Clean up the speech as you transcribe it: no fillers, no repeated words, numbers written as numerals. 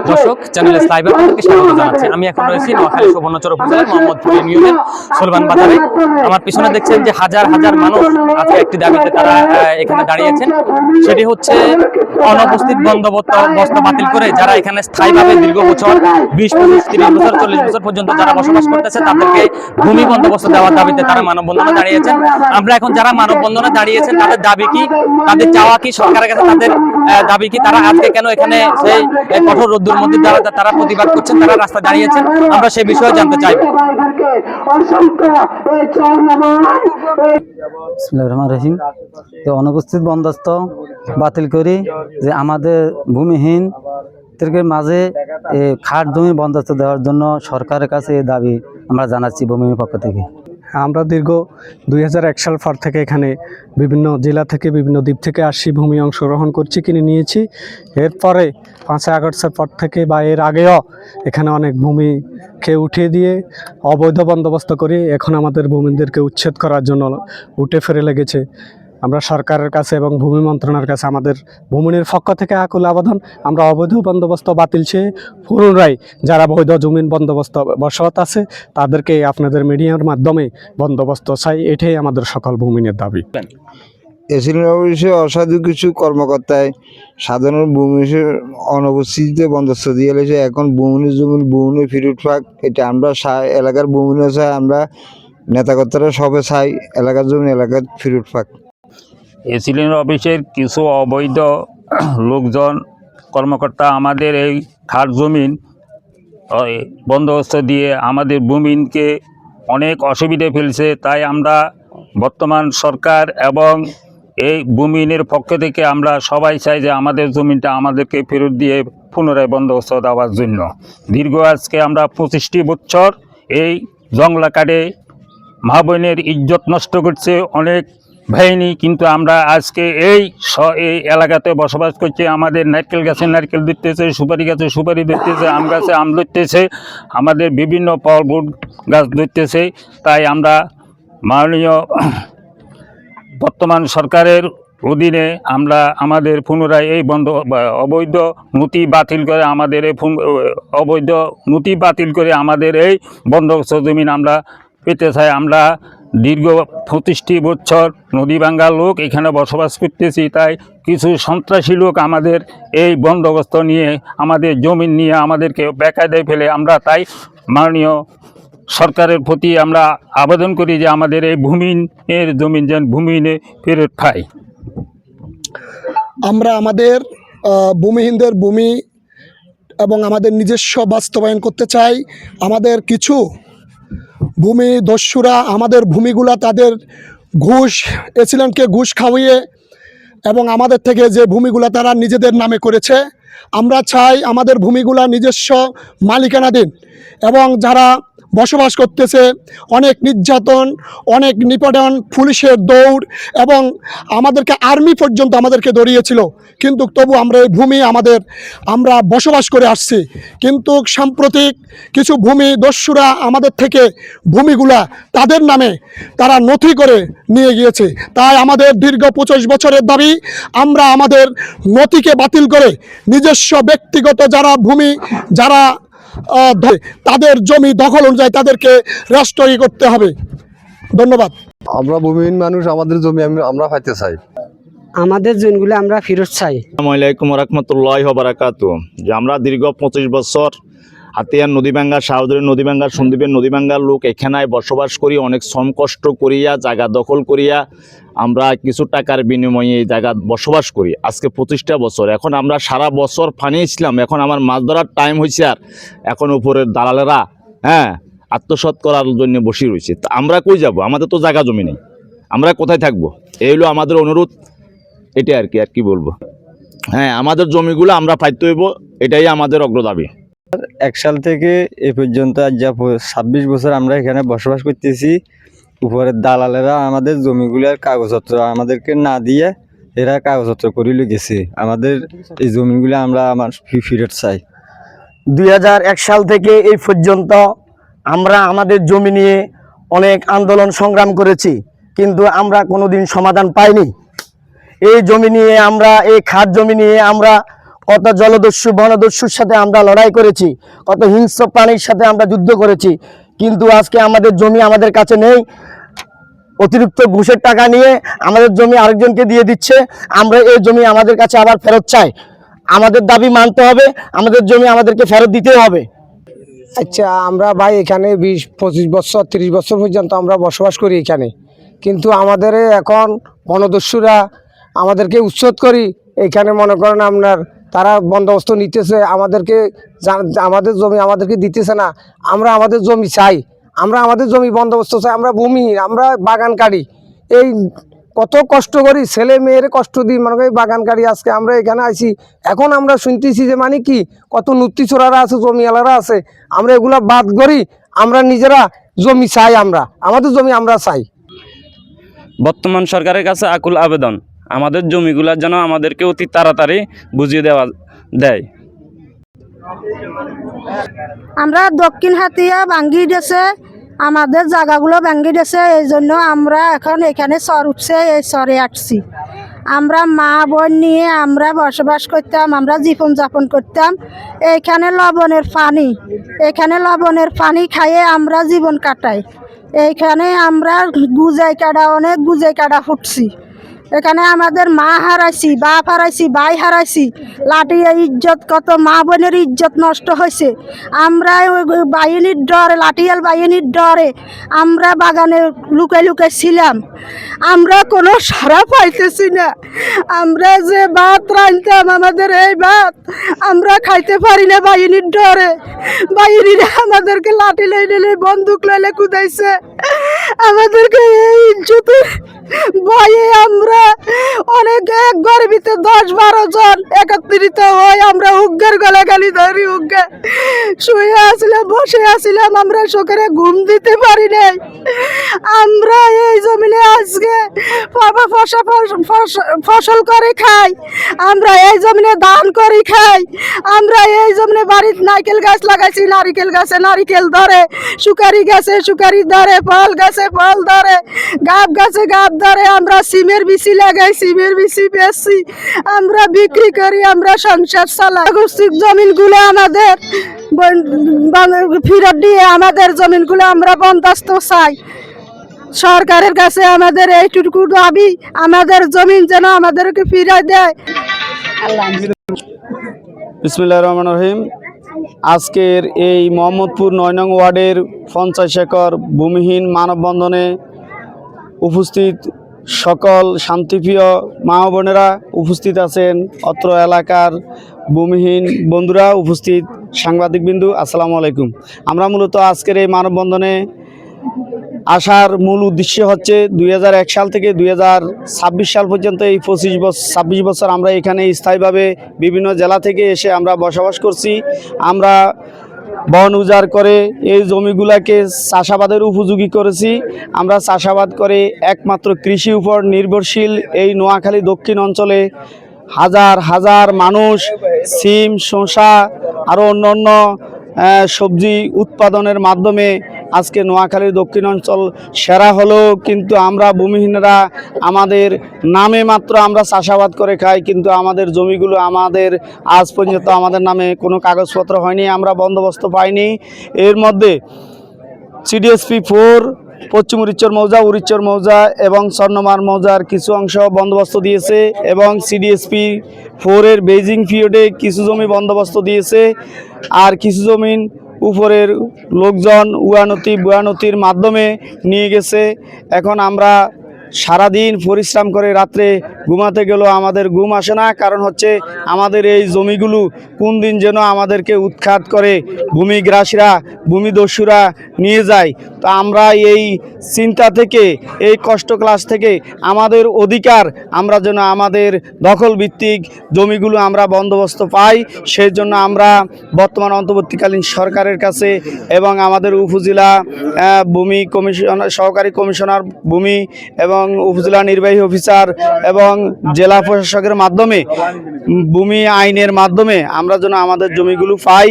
দর্শক চ্যানেলের লাইভে আপনাদেরকে স্বাগত জানাচ্ছি। আমি এখন রয়েছি নোয়াখালী সুবর্ণচর উপজেলার মোহাম্মদপুর ইউনিয়নের সোলবান বাজারে। আমার পিছনে দেখছেন যে হাজার হাজার মানুষ আজকে একটি দাবিতে তারা এখানে দাঁড়িয়েছেন। সেটি হচ্ছে অনুপস্থিত বন্দোবস্ত বাতিল করে যারা এখানে স্থায়ীভাবে দীর্ঘ বছর 20, 25, 30 বছর 40 বছর পর্যন্ত যারা বসবাস করতেছে তাদেরকে ভূমি বন্দোবস্ত দেওয়ার দাবিতে তারা মানববন্ধনে দাঁড়িয়েছেন। আমরা এখন যারা মানববন্ধনে দাঁড়িয়েছেন তাদের দাবি কি, তাদের চাওয়া কি, সরকারের কাছে তাদের দাবি কি, তারা আজকে কেন এখানে সেই কঠোর রোদ্দুর মধ্যে তারা প্রতিবাদ করছেন, তারা রাস্তা দাঁড়িয়েছেন, আমরা সেই বিষয়ে জানতে চাইব। তো অনুপস্থিত বন্দোবস্ত বাতিল করি যে আমাদের ভূমিহীন মাঝে খাট জমি বন্দোবস্ত দেওয়ার জন্য সরকারের কাছে এই দাবি আমরা জানাচ্ছি ভূমিহীন পক্ষ থেকে। আমরা দীর্ঘ 2001 সাল পর থেকে এখানে বিভিন্ন জেলা থেকে বিভিন্ন দ্বীপ থেকে আসছি, ভূমি অংশগ্রহণ করছি, কিনে নিয়েছি। এরপরে 5 আগস্টের পর থেকে বা এর আগেও এখানে অনেক ভূমিকে উঠিয়ে দিয়ে অবৈধ বন্দোবস্ত করি। এখন আমাদের ভূমিদেরকে উচ্ছেদ করার জন্য উঠে ফিরে লেগেছে। আমরা সরকারের কাছে এবং ভূমি মন্ত্রণালয়ের কাছে আমাদের ভূমির পক্ষ থেকে আকুল আবেদন, আমরা অবৈধ বন্দোবস্ত বাতিল চেয়ে পুনরায় যারা বৈধ জমিন বন্দোবস্ত বসবাস আছে তাদেরকে আপনাদের মিডিয়ার মাধ্যমে বন্দোবস্ত চাই, এটাই আমাদের সকল ভূমির দাবি। এসিলিন অফিসে অসাধু কিছু কর্মকর্তায় সাধারণ ভূমি অনুপস্থিতিতে বন্দোবস্ত দিয়ে গেছে। এখন ভূমির জমি ভূমি ফেরত পাক, এটা আমরা এলাকার ভূমি চাই, আমরা নেতাকর্তারা সবে চাই এলাকার জমি এলাকার ফেরত পাক। এসিলিন অফিসের কিছু অবৈধ লোকজন কর্মকর্তা আমাদের এই খাট জমিন বন্দোবস্ত দিয়ে আমাদের ভূমিকে অনেক অসুবিধে ফেলছে। তাই আমরা বর্তমান সরকার এবং এই ভূমিনের পক্ষ থেকে আমরা সবাই চাই যে আমাদের জমিটা আমাদেরকে ফেরত দিয়ে পুনরায় বন্দোবস্ত দেওয়ার জন্য। দীর্ঘ আজকে আমরা 25টি বছর এই জংলা কাটে মা বোনের ইজ্জত নষ্ট করছে অনেক বাহিনী, কিন্তু আমরা আজকে এই এলাকাতে বসবাস করছি। আমাদের নারকেল গাছে নারকেল ধরতেছে, সুপারি গাছে সুপারি ধরতেছে, আম গাছে আম ধরতেছে, আমাদের বিভিন্ন ফল গাছ ধরতেছে। তাই আমরা মাননীয় বর্তমান সরকারের অধীনে আমরা আমাদের পুনরায় এই অবৈধ নথি বাতিল করে আমাদের এই অবৈধ নথি বাতিল করে আমাদের এই বন্দোবস্ত জমিন আমরা পেতে চাই। আমরা দীর্ঘ 25টি বছর নদীভাঙ্গা লোক এখানে বসবাস করতেছি। তাই কিছু সন্ত্রাসী লোক আমাদের এই বন্দোবস্ত নিয়ে আমাদের জমি নিয়ে আমাদেরকে বেকায়দায় ফেলে। আমরা তাই মাননীয় সরকারের প্রতি আমরা আবেদন করি যে আমাদের এই ভূমির জমিন যেন ভূমিনে ফেরত পাই। আমরা আমাদের ভূমিহীনদের ভূমি এবং আমাদের নিজস্ব বাস্তবায়ন করতে চাই। আমাদের কিছু ভূমি দস্যুরা আমাদের ভূমিগুলা তাদের ঘুষ এসিলেন্টকে ঘুষ খাওয়িয়ে এবং আমাদের থেকে যে ভূমিগুলা তারা নিজেদের নামে করেছে, আমরা চাই আমাদের ভূমিগুলা নিজস্ব মালিকানাধীন। এবং যারা বসবাস করতেছে অনেক নির্যাতন, অনেক নিপীড়ন, পুলিশের দৌড় এবং আমাদেরকে আর্মি পর্যন্ত আমাদেরকে দৌড়িয়েছিল, কিন্তু তবু আমরা এই ভূমি আমরা বসবাস করে আসছি। কিন্তু সাম্প্রতিক কিছু ভূমি দস্যুরা আমাদের থেকে ভূমিগুলা তাদের নামে তারা নথি করে নিয়ে গিয়েছে। তাই আমাদের দীর্ঘ 25 বছরের দাবি, আমরা আমাদের নথিকে বাতিল করে নিজস্ব ব্যক্তিগত যারা ভূমি যারা তাদের জমি দখল অনুযায়ী তাদেরকে রাষ্ট্রী করতে হবে। ধন্যবাদ। আমরা ভূমিহীন মানুষ, আমাদের জমি আমরা পাইতে চাই, আমাদের জমিগুলো আমরা ফেরত চাই। আসসালামু আলাইকুম রাহমাতুল্লাহি ওয়া বারাকাতুহু। যে আমরা দীর্ঘ 25 বছর হাতিয়ার নদীভাঙ্গা, শাহদরের নদীভাঙ্গা, সন্দ্বীপের নদীভাঙ্গার লোক এখানে বসবাস করি, অনেক শ্রম কষ্ট করিয়া জায়গা দখল করিয়া আমরা কিছু টাকার বিনিময়ে এই জায়গা বসবাস করি আজকে 25টা বছর। এখন আমরা সারা বছর ফানিয়েছিলাম, এখন আমার মাছ ধরার টাইম হয়েছে, আর এখন উপরের দালালেরা আত্মসাৎ করার জন্য বসে রয়েছে। তা আমরা কই যাব? আমাদের তো জায়গা জমি নেই, আমরা কোথায় থাকবো? এই হলো আমাদের অনুরোধ, এটাই আর কি বলবো। আমাদের জমিগুলো আমরা পাইতে হইব, এটাই আমাদের অগ্রদাবি। 1 সাল থেকে এ পর্যন্ত আজ 26 বছর আমরা এখানে বসবাস করতেছি। উপরের দালালেরা আমাদের জমিগুলোর কাগজপত্র আমাদেরকে না দিয়ে এরা কাগজপত্র করে গেছে। আমাদের এই জমিগুলো আমরা ফেরত চাই। 2001 সাল থেকে এই পর্যন্ত আমরা আমাদের জমি নিয়ে অনেক আন্দোলন সংগ্রাম করেছি, কিন্তু আমরা কোনোদিন সমাধান পাইনি। এই জমি নিয়ে আমরা এই খাত জমি নিয়ে আমরা কত জলদস্যু বনদস্যুর সাথে আমরা লড়াই করেছি, কত হিংস্র প্রাণীর সাথে আমরা যুদ্ধ করেছি, কিন্তু আজকে আমাদের জমি আমাদের কাছে নেই। অতিরিক্ত ঘুষের টাকা নিয়ে আমাদের জমি আরেকজনকে দিয়ে দিচ্ছে। আমরা এই জমি আমাদের কাছে আবার ফেরত চাই। আমাদের দাবি মানতে হবে, আমাদের জমি আমাদেরকে ফেরত দিতে হবে। আচ্ছা, আমরা ভাই এখানে 20-25 বছর 30 বছর পর্যন্ত আমরা বসবাস করি এখানে, কিন্তু আমাদের এখন বনদস্যুরা আমাদেরকে উচ্ছেদ করি। এখানে মনে করেন আপনার তারা বন্দোবস্ত নিতেছে, আমাদেরকে আমাদের জমি আমাদেরকে দিতেছে না। আমরা আমাদের জমি চাই, আমরা আমাদের জমি বন্দোবস্ত চাই। আমরা ভূমিহীন, আমরা বাগান কাটি, এই কত কষ্ট করি, ছেলে মেয়ের কষ্ট দিই, মনে করি বাগান কাটি। আজকে আমরা এখানে আইছি, এখন আমরা শুনতেছি যে মানে কি কত নুত্তি চোরারা আছে, জমিওয়ালারা আছে, আমরা এগুলা বাদ করি, আমরা নিজেরা জমি চাই, আমরা আমাদের জমি আমরা চাই। বর্তমান সরকারের কাছে আকুল আবেদন, আমাদের জমিগুলা যেন আমাদেরকে অতি তাড়াতাড়ি বুঝিয়ে দেয়। আমরা দক্ষিণ হাতিয়া ভাঙ্গি গেছে, আমাদের জায়গাগুলো ভাঙ্গি গেছে, এই জন্য আমরা এখন এখানে চর উঠছে, এই চরে আসছি। আমরা মা বোন নিয়ে আমরা বসবাস করতাম, আমরা জীবনযাপন করতাম। এখানে লবণের পানি খাইয়ে আমরা জীবন কাটাই। এইখানে আমরা অনেক গুজাই কাটা ফুটছি। এখানে আমাদের মা হারাইছি, বাপ হারাইছি, ভাই হারাইছি, লাঠি ইজ্জত, কত মা বোনের ইজ্জত নষ্ট হয়েছে। আমরা বাহিনীর ডরে, লাঠিয়াল বাহিনীর ডরে আমরা বাগানে লুকাই লুকাই ছিলাম। আমরা কোনো সাড়া পাইতেছি না। আমরা যে ভাত রাঁধতাম, আমাদের এই ভাত আমরা খাইতে পারি না বাহিনীর ডরে। বাহিনীরা আমাদেরকে লাঠি লইলে, বন্দুক লইলে কুদাইছে। আমাদেরকে এই ইজ্জতের ভয়ে আমরা অনেক এক ঘরের ভিতরে 10-12 জন একত্রিত হয়ে আমরা উগ্গের গলাগালি ধরি, উগ্গে শুয়ে আসলাম, বসে আসলাম। আমরা সকালে ঘুম দিতে পারি নাই। আমরা এই জমিনে আজকে ফসল করে খাই, আমরা এই জমিনে ধান করে খাই। আমরা এই জমিনে বাড়িতে নারকেল গাছ লাগাইছি, নারিকেল গাছে নারিকেল ধরে, সুপারি গাছে সুপারি ধরে, ফল গাছে ফল ধরে, গাব গাছে গাব ধরে। আমরা সিমের বিচি লাগাই, সিমের বিচি বেচছি, আমরা বিক্রি করি, আমরা সংসার চালাই। জমিনগুলো আমাদের ফেরত দিয়ে আমাদের জমিনগুলো আমরা বন্দোবস্ত চাই। সরকারের কাছে আমাদের এইটুকু দাবি, আমাদের জমিন যেন আমাদেরকে ফিরিয়ে দেয়। বিসমিল্লাহির রহমানির রহিম। আজকের এই মোহাম্মদপুর 9 নং ওয়ার্ডের 50 একর ভূমিহীন মানববন্ধনে উপস্থিত সকল শান্তিপ্রিয় মা বোনেরা উপস্থিত আছেন, অত্র এলাকার ভূমিহীন বন্ধুরা উপস্থিত, সাংবাদিকবৃন্দু, আসসালামু আলাইকুম। আমরা মূলত আজকের এই মানববন্ধনে আসার মূল উদ্দেশ্য হচ্ছে 2001 সাল থেকে 2026 সাল পর্যন্ত এই 26 বছর আমরা এখানে স্থায়ীভাবে বিভিন্ন জেলা থেকে এসে আমরা বসবাস করছি। আমরা বন উজাড় করে এই জমিগুলাকে চাষাবাদের উপযোগী করেছি। আমরা চাষাবাদ করে একমাত্র কৃষি উপর নির্ভরশীল এই নোয়াখালী দক্ষিণ অঞ্চলে হাজার হাজার মানুষ সিম, শসা আরও অন্যান্য সবজি উৎপাদনের মাধ্যমে আজকে নোয়াখালীর দক্ষিণ অঞ্চল সেরা হলেও কিন্তু আমরা ভূমিহীনরা আমাদের নামে মাত্র আমরা চাষাবাদ করে খাই, কিন্তু আমাদের জমিগুলো আমাদের আজ পর্যন্ত আমাদের নামে কোনো কাগজপত্র হয়নি, আমরা বন্দোবস্ত পাইনি। এর মধ্যে CDSP 4 পশ্চিম উরিচ্চর মৌজা, উরিচ্চর মৌজা এবং স্বর্ণমার মৌজার কিছু অংশ বন্দোবস্ত দিয়েছে এবং CDSP 4 বেজিং পিরিয়ডে কিছু জমি বন্দোবস্ত দিয়েছে। আর কিছু জমিন উপরের লোকজন উয়ানতির মাধ্যমে নিয়ে গেছে। এখন আমরা সারাদিন পরিশ্রম করে রাত্রে ঘুমাতে গেলেও আমাদের ঘুম আসে না, কারণ হচ্ছে আমাদের এই জমিগুলো কোন দিন যেন আমাদেরকে উৎখাত করে ভূমিগ্রাসীরা, ভূমিদস্যুরা নিয়ে যায়। তো আমরা এই চিন্তা থেকে, এই কষ্ট ক্লাস থেকে আমাদের অধিকার আমরা যেন আমাদের দখল ভিত্তিক জমিগুলো আমরা বন্দোবস্ত পাই, সেই জন্য আমরা বর্তমান অন্তর্বর্তীকালীন সরকারের কাছে এবং আমাদের উপজেলা ভূমি কমিশনার, সহকারী কমিশনার ভূমি এবং উপজেলা নির্বাহী অফিসার এবং জেলা প্রশাসকের মাধ্যমে ভূমি আইনের মাধ্যমে আমরা যেন আমাদের জমিগুলো পাই।